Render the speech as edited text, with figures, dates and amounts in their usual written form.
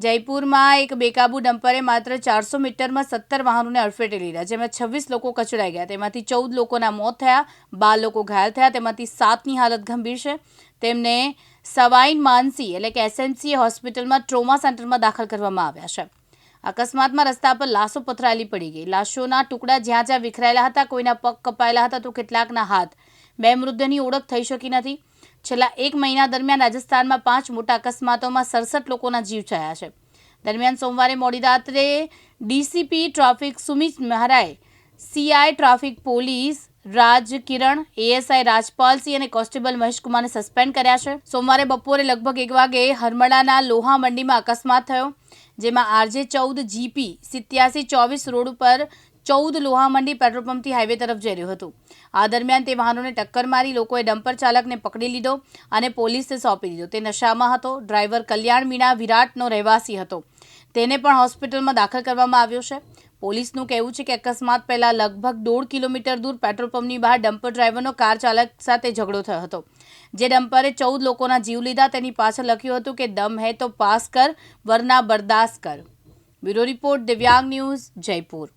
જયપુરમાં એક બેકાબુ ડમ્પરે માત્ર 400 મીટરમાં 17 વાહનોને અડફેટે લીધા, જેમાં 26 લોકો કચડાઈ ગયા. તેમાંથી 14 લોકોના મોત થયા, 12 લોકો ઘાયલ થયા. તેમાંથી 7ની હાલત ગંભીર છે. તેમને સવાઈન માનસી એટલે કે એસએમસી હોસ્પિટલમાં ટ્રોમા સેન્ટરમાં દાખલ કરવામાં આવ્યા છે. અકસ્માતમાં રસ્તા પર લાશો પથરાયેલી પડી ગઈ. લાશોના ટુકડા જ્યાં જ્યાં વિખરાયેલા હતા. કોઈના પગ કપાયેલા હતા તો કેટલાકના હાથ. 2 મૃતદેહની ઓળખ થઈ શકી નથી. છેલ્લા 1 મહિના દરમિયાન રાજસ્થાનમાં 5 મોટા અકસ્માતોમાં 67 લોકોના જીવ ગયા છે. દરમિયાન સોમવારે મોડી રાત્રે ડીસીપી ટ્રાફિક સુમિત મહેરાએ CI traffic police Raj Kiran, ASI Rajpalsingh અને કોન્સ્ટેબલ મહેશકુમારને સસ્પેન્ડ કર્યા છે. સોમવારે બપોરે લગભગ 1 વાગે હરમડાના લોહા મંડીમાં અકસ્માત થયો, જેમાં આરજે 14 જીપી 8724 રોડ ઉપર 14 લોહા મંડી પેટ્રોલ પંપથી હાઈવે તરફ જઈ રહ્યું હતું. આ દરમિયાન તે વાહનોને ટક્કર મારી લોકોએ ડમ્પર ચાલકને પકડી લીધો અને પોલીસને સોંપી દીધો. તે નશામાં હતો. ડ્રાઈવર કલ્યાણ મીણા વિરાટનો રહેવાસી હતો. તેને પણ હોસ્પિટલમાં દાખલ કરવામાં આવ્યો છે. પોલીસનું કહેવું છે કે અકસ્માત પહેલા લગભગ 1.5 કિલોમીટર દૂર પેટ્રોલ પંપની બહાર ડમ્પર ડ્રાઈવરનો કાર ચાલક સાથે ઝઘડો થયો હતો. જે ડમ્પરે 14 લોકોના જીવ લીધા. તેની પાછળ લખ્યું હતું કે દમ હૈ તો પાસ કર વરના બરદાસ્ત કર. બ્યુરો રિપોર્ટ, દિવ્યાંગ ન્યૂઝ, જયપુર.